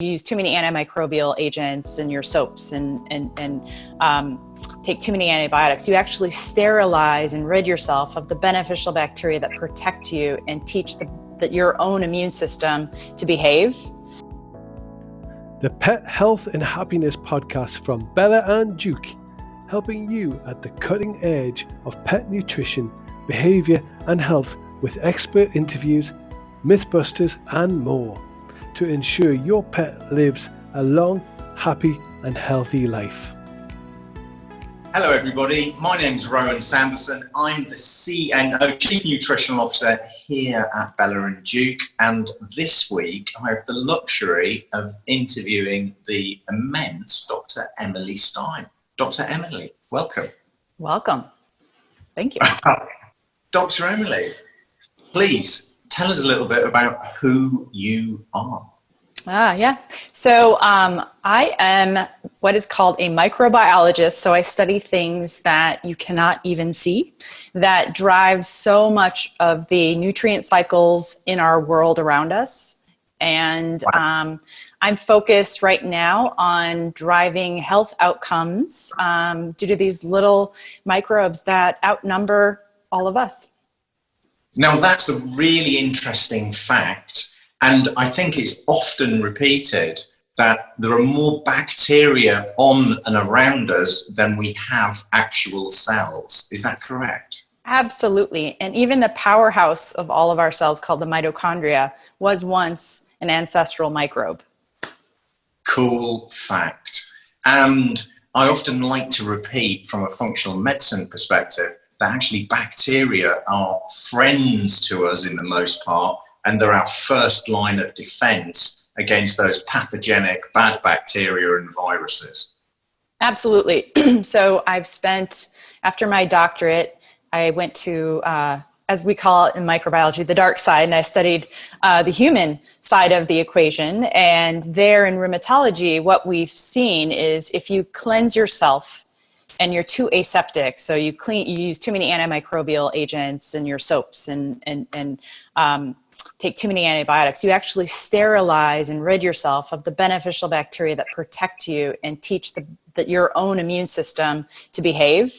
use too many antimicrobial agents in your soaps and take too many antibiotics, you actually sterilize and rid yourself of the beneficial bacteria that protect you and teach your own immune system to behave. The Pet Health and Happiness podcast from Bella+Duke, helping you at the cutting edge of pet nutrition, behavior and health with expert interviews, mythbusters and more to ensure your pet lives a long, happy and healthy life. Hello everybody, my name's Rowan Sanderson. I'm the CNO, Chief Nutritional Officer here at Bella+Duke, and this week I have the luxury of interviewing the immense Dr. Emily Stein. Dr. Emily, welcome. Welcome. Thank you. Dr. Emily, please tell us a little bit about who you are. So I am what is called a microbiologist. So I study things that you cannot even see that drive so much of the nutrient cycles in our world around us. And I'm focused right now on driving health outcomes due to these little microbes that outnumber all of us. Now that's a really interesting fact. And I think it's often repeated that there are more bacteria on and around us than we have actual cells. Is that correct? Absolutely. And even the powerhouse of all of our cells, called the mitochondria, was once an ancestral microbe. Cool fact. And I often like to repeat from a functional medicine perspective that actually bacteria are friends to us in the most part, and they're our first line of defense against those pathogenic bad bacteria and viruses. Absolutely. So I've spent, after my doctorate, I went to, as we call it in microbiology, the dark side, and I studied the human side of the equation. And there in rheumatology, what we've seen is if you cleanse yourself and you're too aseptic, so you use too many antimicrobial agents in your soaps and take too many antibiotics, you actually sterilize and rid yourself of the beneficial bacteria that protect you and teach your own immune system to behave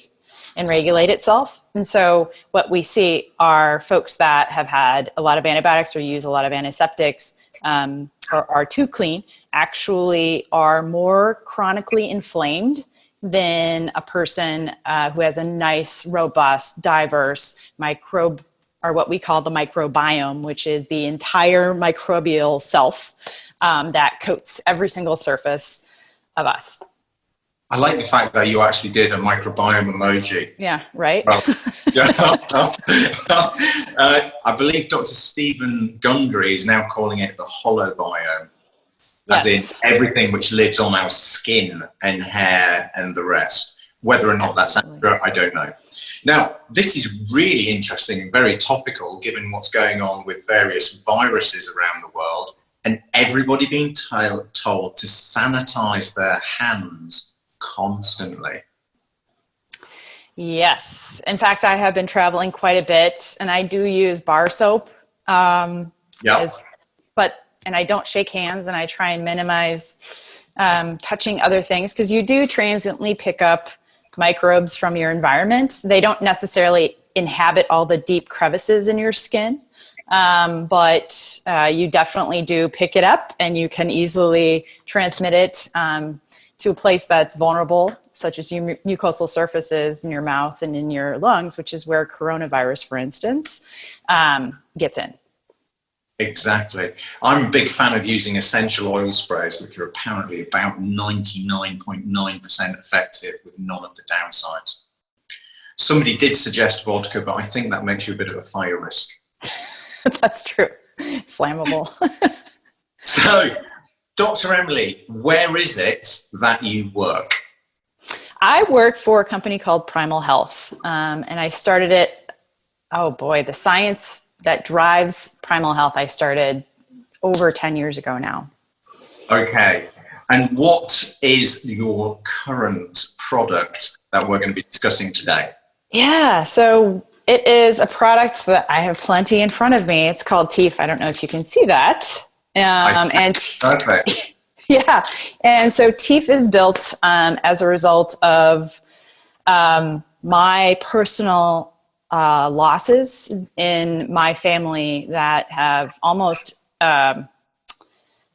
and regulate itself. And so what we see are folks that have had a lot of antibiotics or use a lot of antiseptics or are too clean actually are more chronically inflamed than a person who has a nice, robust, diverse microbe, or what we call the microbiome, which is the entire microbial self that coats every single surface of us. I like the fact that you actually did a microbiome emoji. Yeah, right? Well, I believe Dr. Stephen Gundry is now calling it the holobiome. As in everything which lives on our skin and hair and the rest. Whether or not that's accurate, I don't know. Now, this is really interesting and very topical given what's going on with various viruses around the world and everybody being told to sanitize their hands constantly. Yes. In fact, I have been traveling quite a bit and I do use bar soap. And I don't shake hands and I try and minimize touching other things because you do transiently pick up microbes from your environment. They don't necessarily inhabit all the deep crevices in your skin, but you definitely do pick it up and you can easily transmit it to a place that's vulnerable, such as your mucosal surfaces in your mouth and in your lungs, which is where coronavirus, for instance, gets in. Exactly. I'm a big fan of using essential oil sprays, which are apparently about 99.9% effective with none of the downsides. Somebody did suggest vodka, but I think that makes you a bit of a fire risk. That's true. Flammable. So, Dr. Emily, where is it that you work? I work for a company called Primal Health, and I started it, the science that drives primal health, I started over 10 years ago now. Okay. And what is your current product that we're going to be discussing today? Yeah, so it is a product that I have plenty in front of me. It's called TEEF. I don't know if you can see that. Perfect. Yeah. And so TEEF is built as a result of my personal losses in my family that have almost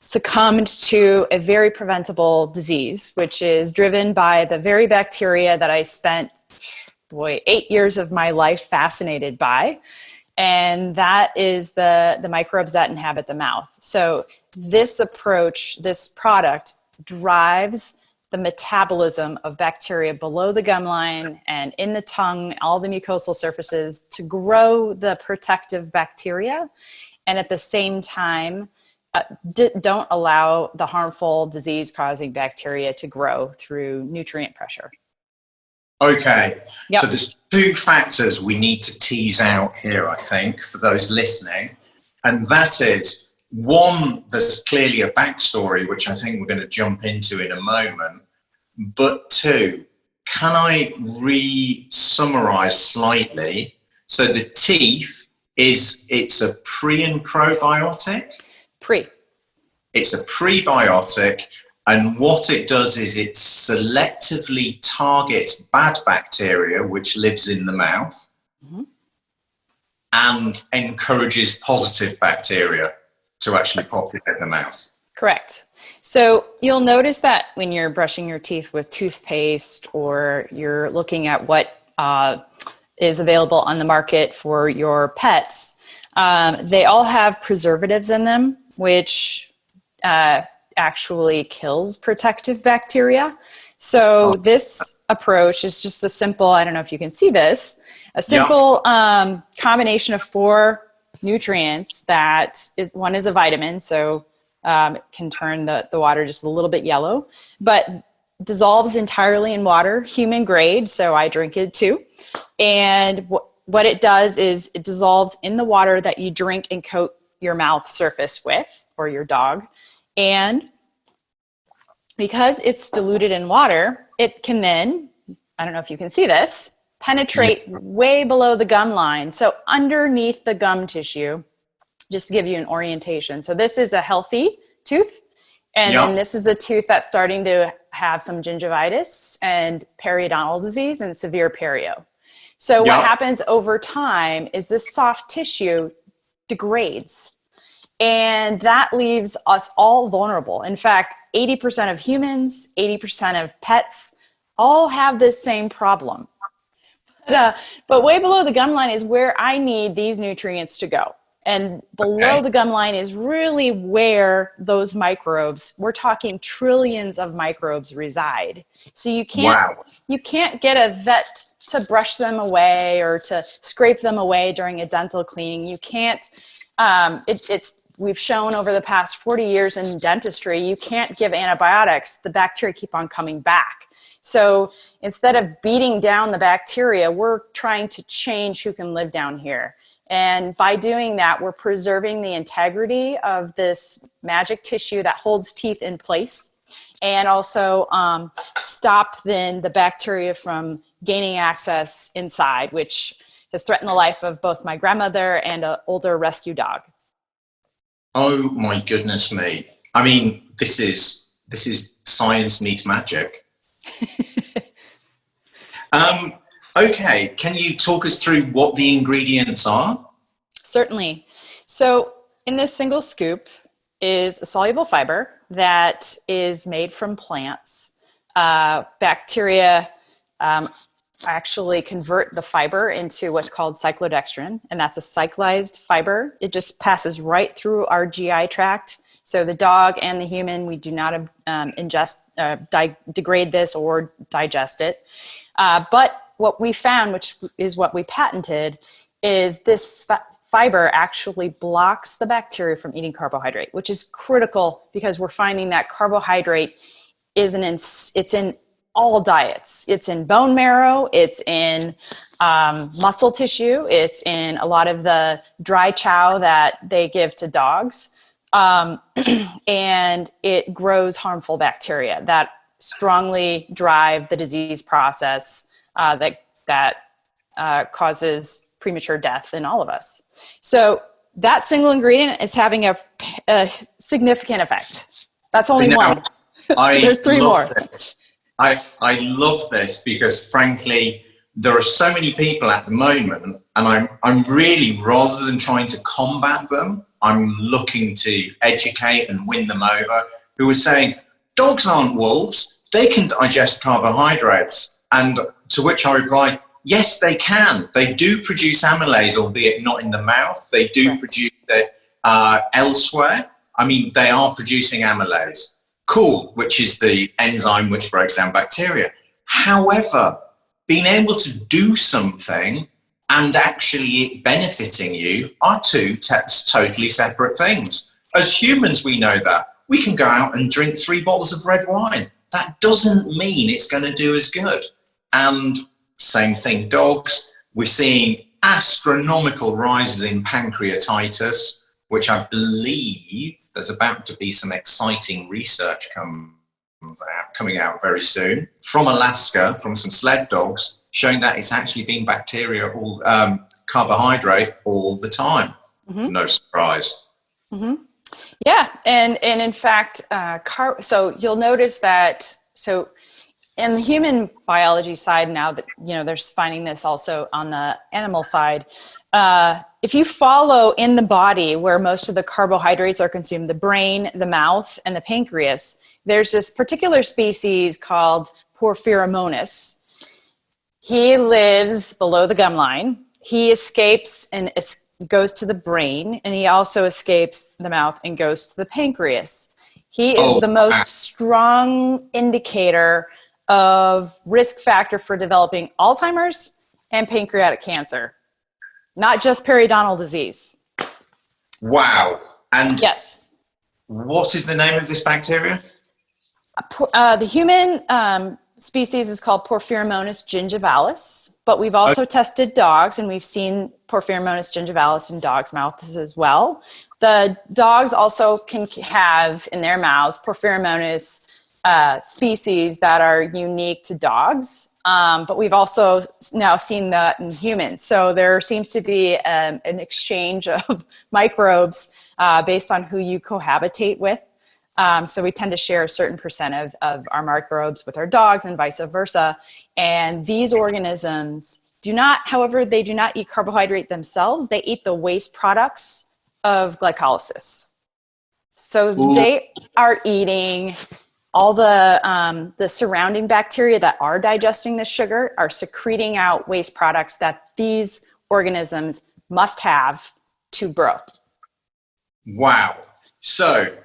succumbed to a very preventable disease, which is driven by the very bacteria that I spent, 8 years of my life fascinated by. And that is the microbes that inhabit the mouth. So this approach, this product drives the metabolism of bacteria below the gum line and in the tongue, all the mucosal surfaces, to grow the protective bacteria. And at the same time, don't allow the harmful disease-causing bacteria to grow through nutrient pressure. Okay, Yep. So there's two factors we need to tease out here, I think, for those listening. And that is, one, there's clearly a backstory, which I think we're going to jump into in a moment. But two, can I re-summarize slightly? So the TEEF it's a pre and probiotic? Pre. It's a prebiotic. And what it does is it selectively targets bad bacteria, which lives in the mouth, and encourages positive bacteria to actually populate the mouth. Correct. So you'll notice that when you're brushing your teeth with toothpaste, or you're looking at what is available on the market for your pets, they all have preservatives in them, which actually kills protective bacteria. So this approach is just a simple, I don't know if you can see this, a simple combination of 4 nutrients that is, one is a vitamin, so it can turn the water just a little bit yellow, but dissolves entirely in water, human grade, so I drink it too. And what it does is it dissolves in the water that you drink and coat your mouth surface with, or your dog. And because it's diluted in water, it can then, I don't know if you can see this, penetrate way below the gum line. So underneath the gum tissue, just to give you an orientation. So this is a healthy tooth. And then this is a tooth that's starting to have some gingivitis and periodontal disease and severe perio. So what happens over time is this soft tissue degrades. And that leaves us all vulnerable. In fact, 80% of humans, 80% of pets all have this same problem. But way below the gum line is where I need these nutrients to go. And below the gum line is really where those microbes, we're talking trillions of microbes, reside. So you can't get a vet to brush them away or to scrape them away during a dental cleaning. You can't, we've shown over the past 40 years in dentistry, you can't give antibiotics. The bacteria keep on coming back. So instead of beating down the bacteria, we're trying to change who can live down here. And by doing that, we're preserving the integrity of this magic tissue that holds teeth in place, and also stop then the bacteria from gaining access inside, which has threatened the life of both my grandmother and an older rescue dog. Oh my goodness me. I mean, this is science meets magic. Okay, can you talk us through what the ingredients are? Certainly. So in this single scoop is a soluble fiber that is made from plants. Bacteria actually convert the fiber into what's called cyclodextrin, and that's a cyclized fiber. It just passes right through our GI tract. So the dog and the human, we do not degrade this or digest it. But what we found, which is what we patented, is this fiber actually blocks the bacteria from eating carbohydrate, which is critical because we're finding that carbohydrate it's in all diets. It's in bone marrow, it's in muscle tissue, it's in a lot of the dry chow that they give to dogs. And it grows harmful bacteria that strongly drive the disease process that causes premature death in all of us. So that single ingredient is having a significant effect. That's only Now, one. I There's three love more. this. I love this because, frankly, there are so many people at the moment, and I'm really, rather than trying to combat them, I'm looking to educate and win them over, who are saying, dogs aren't wolves, they can digest carbohydrates. And to which I reply, yes, they can. They do produce amylase, albeit not in the mouth. They do produce it elsewhere. I mean, they are producing amylase. Cool, which is the enzyme which breaks down bacteria. However, being able to do something and actually it benefiting you are two totally separate things. As humans, we know that. We can go out and drink 3 bottles of red wine. That doesn't mean it's going to do as good. And same thing, dogs. We're seeing astronomical rises in pancreatitis, which I believe there's about to be some exciting research coming out very soon from Alaska, from some sled dogs, showing that it's actually being bacteria or carbohydrate all the time. Mm-hmm. No surprise. Mm-hmm. Yeah, and in fact, so you'll notice that, so in the human biology side now that, they're finding this also on the animal side, if you follow in the body where most of the carbohydrates are consumed, the brain, the mouth, and the pancreas, there's this particular species called Porphyromonas. He lives below the gumline. He escapes and goes to the brain, and he also escapes the mouth and goes to the pancreas. He is the most strong indicator of risk factor for developing Alzheimer's and pancreatic cancer, not just periodontal disease. Wow. And yes, what is the name of this bacteria? The human species is called Porphyromonas gingivalis, but we've also tested dogs, and we've seen Porphyromonas gingivalis in dogs' mouths as well. The dogs also can have in their mouths Porphyromonas species that are unique to dogs, but we've also now seen that in humans. So there seems to be an exchange of microbes based on who you cohabitate with. So we tend to share a certain percent of our microbes with our dogs and vice versa. And these organisms however, they do not eat carbohydrate themselves. They eat the waste products of glycolysis. So they are eating all the surrounding bacteria that are digesting the sugar are secreting out waste products that these organisms must have to grow. Wow. So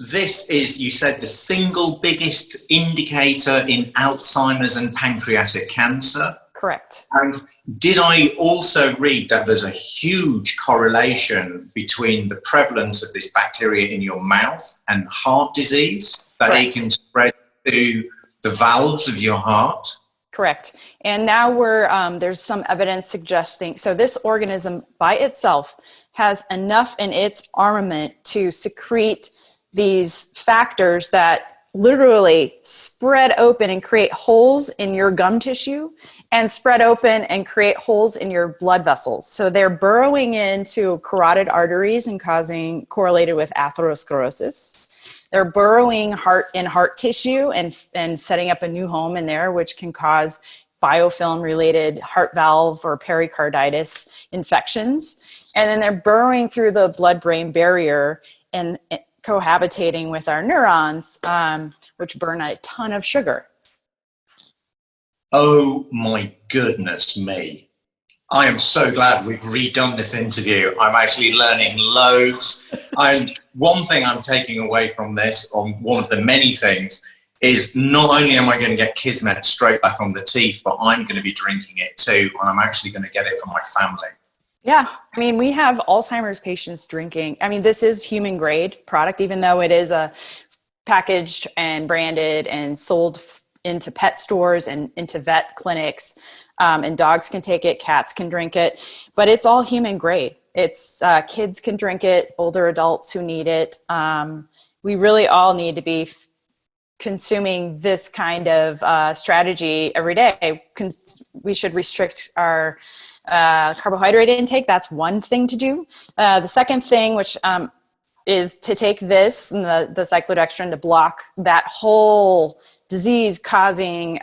this is, you said, the single biggest indicator in Alzheimer's and pancreatic cancer. Correct. And did I also read that there's a huge correlation between the prevalence of this bacteria in your mouth and heart disease, that it can spread to the valves of your heart? Correct. And now there's some evidence suggesting, so this organism by itself has enough in its armament to secrete these factors that literally spread open and create holes in your gum tissue and spread open and create holes in your blood vessels. So they're burrowing into carotid arteries and correlated with atherosclerosis. They're burrowing in heart tissue and setting up a new home in there, which can cause biofilm-related heart valve or pericarditis infections. And then they're burrowing through the blood-brain barrier and cohabitating with our neurons, which burn a ton of sugar. Oh my goodness me. I am so glad we've redone this interview. I'm actually learning loads. And one thing I'm taking away from this, on one of the many things, is not only am I going to get Kismet straight back on the TEEF, but I'm going to be drinking it too, and I'm actually going to get it for my family. Yeah, I mean, we have Alzheimer's patients drinking. I mean, this is human grade product, even though it is packaged and branded and sold into pet stores and into vet clinics. And dogs can take it, cats can drink it, but it's all human grade. It's kids can drink it, older adults who need it. We really all need to be consuming this kind of strategy every day. We should restrict our carbohydrate intake. That's one thing to do. The second thing, which is to take this and the cyclodextrin to block that whole disease causing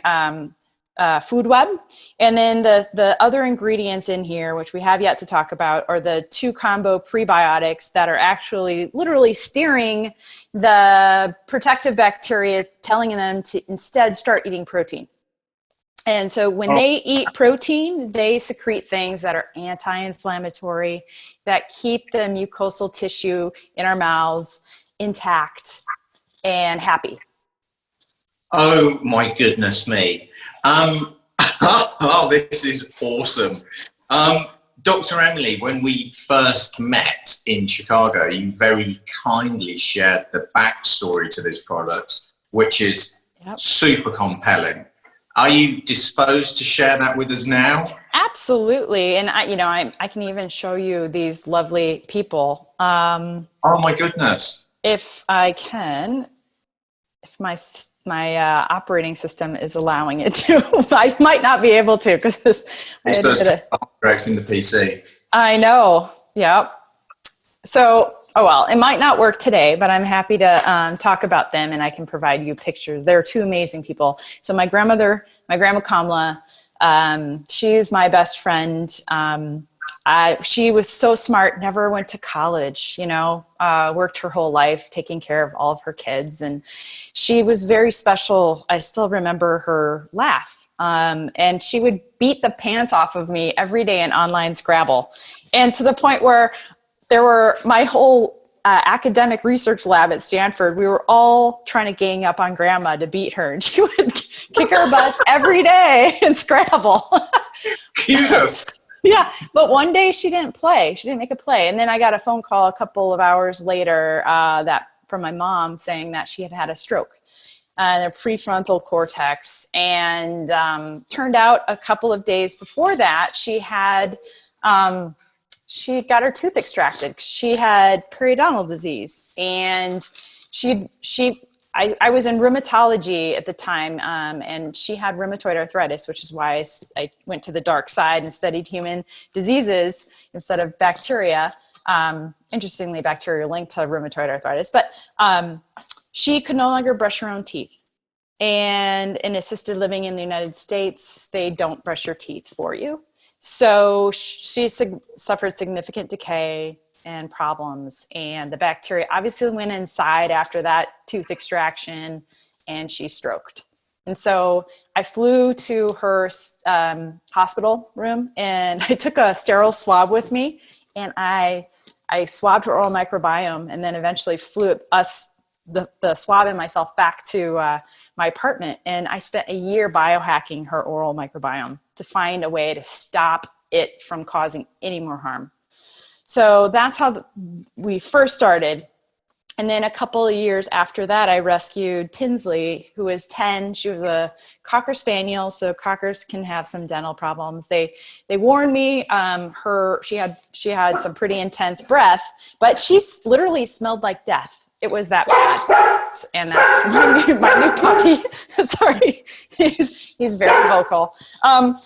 food web. And then the other ingredients in here, which we have yet to talk about, are the 2 combo prebiotics that are actually literally steering the protective bacteria, telling them to instead start eating protein. And so when they eat protein, they secrete things that are anti-inflammatory, that keep the mucosal tissue in our mouths intact and happy. Oh my goodness me. Oh, this is awesome. Dr. Emily, when we first met in Chicago, you very kindly shared the backstory to this product, which is super compelling. Are you disposed to share that with us now? Absolutely. And I can even show you these lovely people. Oh my goodness. If I can, if my operating system is allowing it to. I might not be able to because it's those contracts in the PC. I know. Yep. So, oh well, it might not work today, but I'm happy to talk about them, and I can provide you pictures. They're 2 amazing people. So my grandma Kamla, she's my best friend. She was so smart, never went to college, worked her whole life taking care of all of her kids. And she was very special. I still remember her laugh. And she would beat the pants off of me every day in online Scrabble. And to the point where my whole academic research lab at Stanford, we were all trying to gang up on grandma to beat her. And she would kick our butts every day in Scrabble. Kudos. Yeah, but one day she didn't play. She didn't make a play. And then I got a phone call a couple of hours later from my mom saying that she had had a stroke in the prefrontal cortex. And turned out a couple of days before that, she got her tooth extracted. She had periodontal disease. And I was in rheumatology at the time, and she had rheumatoid arthritis, which is why I went to the dark side and studied human diseases instead of bacteria. Interestingly, bacteria linked to rheumatoid arthritis. But she could no longer brush her own teeth. And in assisted living in the United States, they don't brush your teeth for you. So she suffered significant decay and problems, and the bacteria obviously went inside after that tooth extraction, and she stroked. And so I flew to her hospital room, and I took a sterile swab with me, and I swabbed her oral microbiome, and then eventually flew the swab and myself back to my apartment. And I spent a year biohacking her oral microbiome to find a way to stop it from causing any more harm. So that's how we first started. And then a couple of years after that, I rescued Tinsley, who was 10. She was a Cocker Spaniel, so Cockers can have some dental problems. They warned me she had some pretty intense breath, but she literally smelled like death. It was that bad. And that's my new puppy. Sorry, he's very vocal. And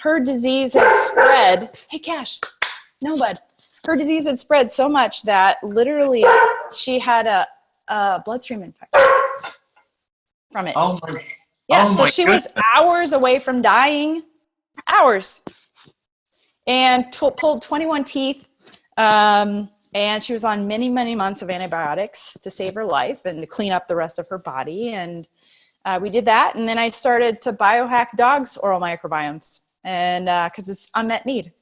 her disease had spread. Hey, Cash, no, bud. Her disease had spread so much that literally she had a bloodstream infection from it. Oh my! Yeah, oh so my she goodness. was hours away from dying, hours, and pulled 21 teeth. And she was on many, many months of antibiotics to save her life and to clean up the rest of her body. And we did that. And then I started to biohack dogs' oral microbiomes, and because it's unmet need.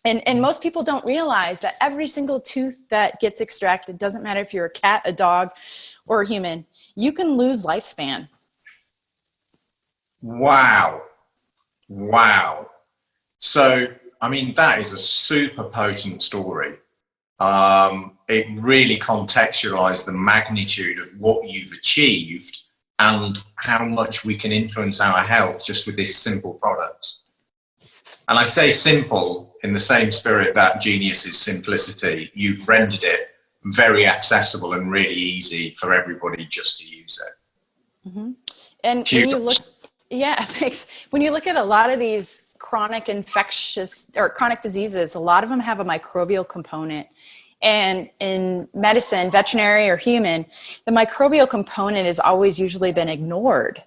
And most people don't realize that every single tooth that gets extracted, doesn't matter if you're a cat, a dog, or a human, you can lose lifespan. Wow. Wow. So, I mean, that is a super potent story. It really contextualized the magnitude of what you've achieved and how much we can influence our health just with this simple product. And I say simple in the same spirit that genius is simplicity. You've rendered it very accessible and really easy for everybody just to use it. Mm-hmm. And when you look, yeah, thanks. When you look at a lot of these chronic infectious or chronic diseases, a lot of them have a microbial component. And in medicine, veterinary or human, the microbial component has always usually been ignored.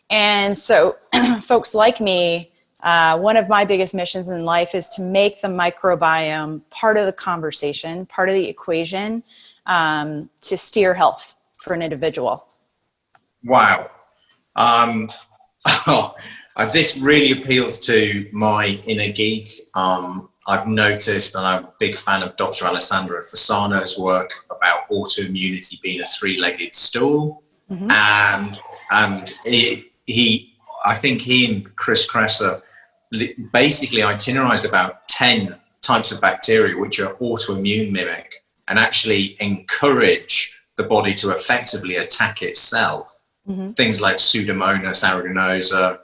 And so folks like me, one of my biggest missions in life is to make the microbiome part of the conversation, part of the equation, to steer health for an individual. Wow. This really appeals to my inner geek. I've noticed, and I'm a big fan of Dr. Alessandro Fasano's work about autoimmunity being a three-legged stool. Mm-hmm. And I think he and Chris Kresser basically itinerized about 10 types of bacteria which are autoimmune mimic and actually encourage the body to effectively attack itself. Mm-hmm. Things like Pseudomonas aeruginosa,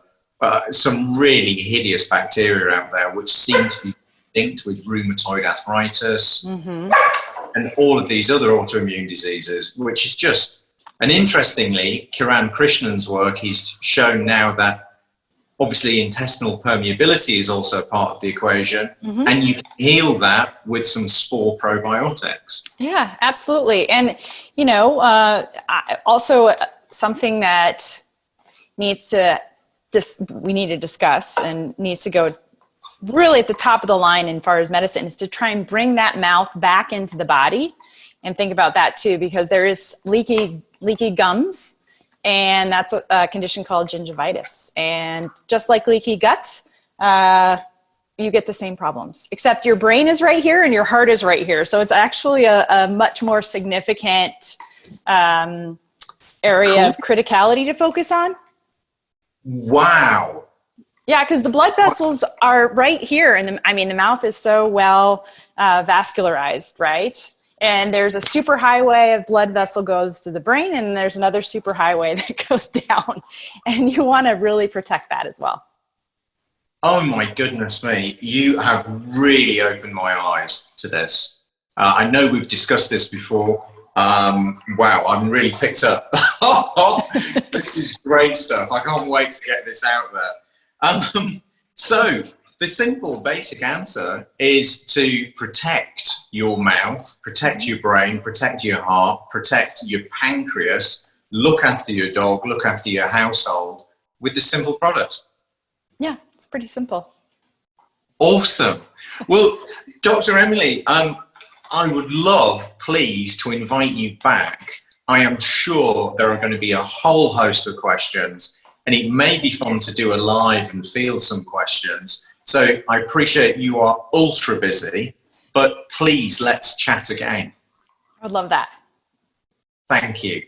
some really hideous bacteria out there which seem to be linked with rheumatoid arthritis, mm-hmm. and all of these other autoimmune diseases, which is just, and interestingly, Kiran Krishnan's work, he's shown now that obviously intestinal permeability is also part of the equation, mm-hmm. and you can heal that with some spore probiotics. Yeah, absolutely. And, you know, also something that needs to, we need to discuss and needs to go really at the top of the line as far as medicine is to try and bring that mouth back into the body, and think about that too, because there is leaky gums, and that's a condition called gingivitis. And just like leaky gut, you get the same problems, except your brain is right here and your heart is right here. So it's actually a much more significant area of criticality to focus on. Wow. Yeah, because the blood vessels are right here. And the mouth is so well vascularized, right? And there's a superhighway of blood vessel goes to the brain, and there's another superhighway that goes down. And you want to really protect that as well. Oh my goodness me. You have really opened my eyes to this. I know we've discussed this before. Wow, I'm really picked up. This is great stuff. I can't wait to get this out there. So the simple basic answer is to protect your mouth, protect your brain, protect your heart, protect your pancreas, look after your dog, look after your household with this simple product. Yeah, it's pretty simple. Awesome. Well, Dr. Emily, I would love, please, to invite you back. I am sure there are going to be a whole host of questions, and it may be fun to do a live and field some questions. So I appreciate you are ultra busy, but please let's chat again. I would love that. Thank you.